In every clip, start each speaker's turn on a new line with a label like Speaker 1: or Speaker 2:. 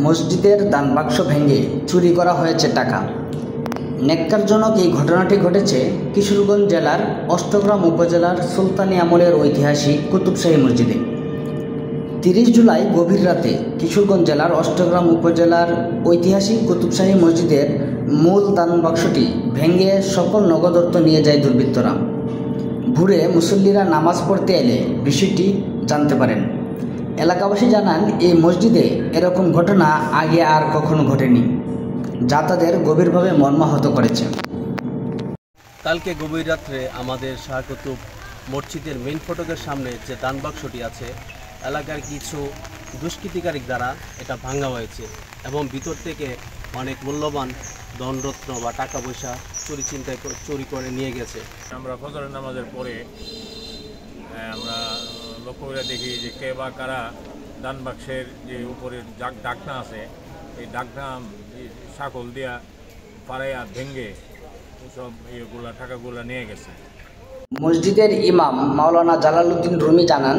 Speaker 1: মসজিদের দান বাক্স ভেঙে চুরি করা হয়েছে টাকা। ন্যাক্কারজনক এই ঘটনাটি ঘটেছে কিশোরগঞ্জ জেলার অষ্টগ্রাম উপজেলার সুলতানি আমলের ঐতিহাসিক কুতুবশাহী মসজিদে। 30 জুলাই গভীর রাতে কিশোরগঞ্জ জেলার অষ্টগ্রাম উপজেলার ঐতিহাসিক কুতুবশাহী মসজিদের মূল দান বাক্সটি ভেঙে সকল নগদ অর্থ নিয়ে যায় দুর্বৃত্তরা। ভোরে মুসল্লিরা নামাজ পড়তে এলে বিষয়টি জানতে পারেন। এলাকাবাসী জানান, এই মসজিদে এরকম ঘটনা আগে আর কখনো ঘটেনি, যা তাদের গভীরভাবে মর্মাহত করেছে।
Speaker 2: কালকে গভীর রাত্রে আমাদের শাহ কুতুব মসজিদের মেইন ফটকের সামনে যে দান বাক্সটি আছে, এলাকার কিছু দুষ্কৃতিকারী দ্বারা এটা ভাঙা হয়েছে এবং ভিতর থেকে অনেক মূল্যবান ধনরত্ন বা টাকা পয়সা চুরি করে নিয়ে গেছে।
Speaker 3: আমরা ফজরের নামাজের পরে আমরা লক্ষ্য করে দেখি যে কে বা কারা দান বাক্সের যে উপরের ডাকনা আছে, এই ডাকনা শাকল দিয়া পাড়াইয়া ভেঙ্গে সব ইয়েগুলা টাকাগুলা নিয়ে গেছে।
Speaker 1: মসজিদের ইমাম মাওলানা জালালউদ্দিন রুমি জানান,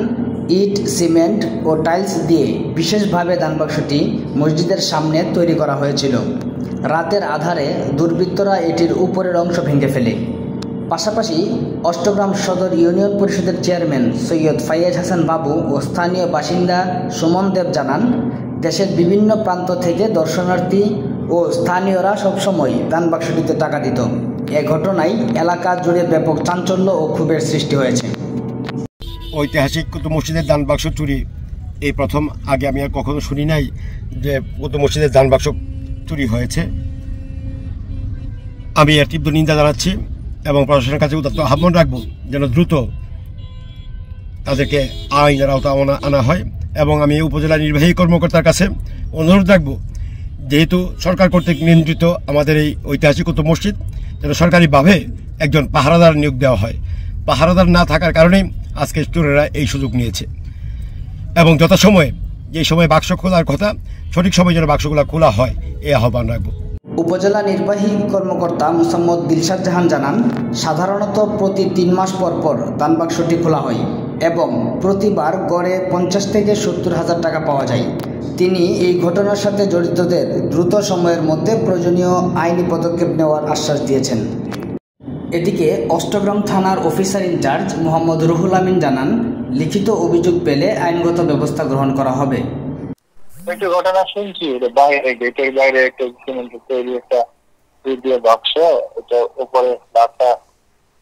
Speaker 1: ইট, সিমেন্ট ও টাইলস দিয়ে বিশেষভাবে দানবাক্সটি মসজিদের সামনে তৈরি করা হয়েছিল। রাতের আধারে দুর্বৃত্তরা এটির উপরের অংশ ভেঙে ফেলে। পাশাপাশি অষ্টগ্রাম সদর ইউনিয়ন পরিষদের চেয়ারম্যান সৈয়দ ফাইয়াজ হাসান বাবু ও স্থানীয় বাসিন্দা সুমন দেব জানান, দেশের বিভিন্ন প্রান্ত থেকে দর্শনার্থী ও স্থানীয়রা সবসময় দান বাক্সটিতে টাকা দিত। এ ঘটনায় এলাকা জুড়ে ব্যাপক চাঞ্চল্য ও ক্ষোভের সৃষ্টি হয়েছে।
Speaker 4: ঐতিহাসিক কুতুব মসজিদের দান বাক্স চুরি এই প্রথম। আগে আমি আর কখনো শুনি নাই যে কুতুব মসজিদের দান বাক্স চুরি হয়েছে। আমি এর তীব্র নিন্দা জানাচ্ছি এবং প্রশাসনের কাছে উদাত্ত আহ্বান রাখবো যেন দ্রুত তাদেরকে আইনের আওতায় আনা হয়। এবং আমি উপজেলা নির্বাহী কর্মকর্তার কাছে অনুরোধ রাখবো, যেহেতু সরকার কর্তৃক নিয়ন্ত্রিত আমাদের এই ঐতিহাসিক কুতুব মসজিদ, যেন সরকারিভাবে একজন পাহারাদার নিয়োগ দেওয়া হয়। পাহারাদার না থাকার কারণেই আজকে চোরেরা এই সুযোগ নিয়েছে এবং যথাসময়ে যে সময় বাক্স খোলার কথা, সঠিক সময় যেন বাক্সগুলো খোলা হয়, এই আহ্বান রাখবো।
Speaker 1: উপজেলা নির্বাহী কর্মকর্তা মোসাম্মদ দিলশাদ জাহান জানান, সাধারণত প্রতি 3 মাস পর পর দান বাক্সটি খোলা হয় এবং প্রতিবার গড়ে 50 থেকে 70 হাজার টাকা পাওয়া যায়। তিনি এই ঘটনার সাথে জড়িতদের দ্রুত সময়ের মধ্যে প্রয়োজনীয় আইনি পদক্ষেপ নেওয়ার আশ্বাস দিয়েছেন। এদিকে অষ্টগ্রাম থানার অফিসার ইনচার্জ মোহাম্মদ রুহুল আমিন জানান, লিখিত অভিযোগ পেলে আইনগত ব্যবস্থা গ্রহণ করা হবে।
Speaker 5: একটা ঘটনা শুনছি, বাইরে গেটের বাইরে একটা সিমেন্টের তৈরি একটা বাক্স, এটা উপরে ডাটা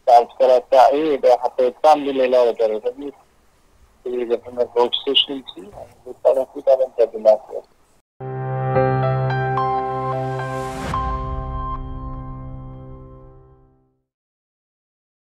Speaker 5: চার্জ করা একটা এটা হাতে টান দিলে এটা এই ঘটনা ঘটছে শুনছি। তারা কি তাদের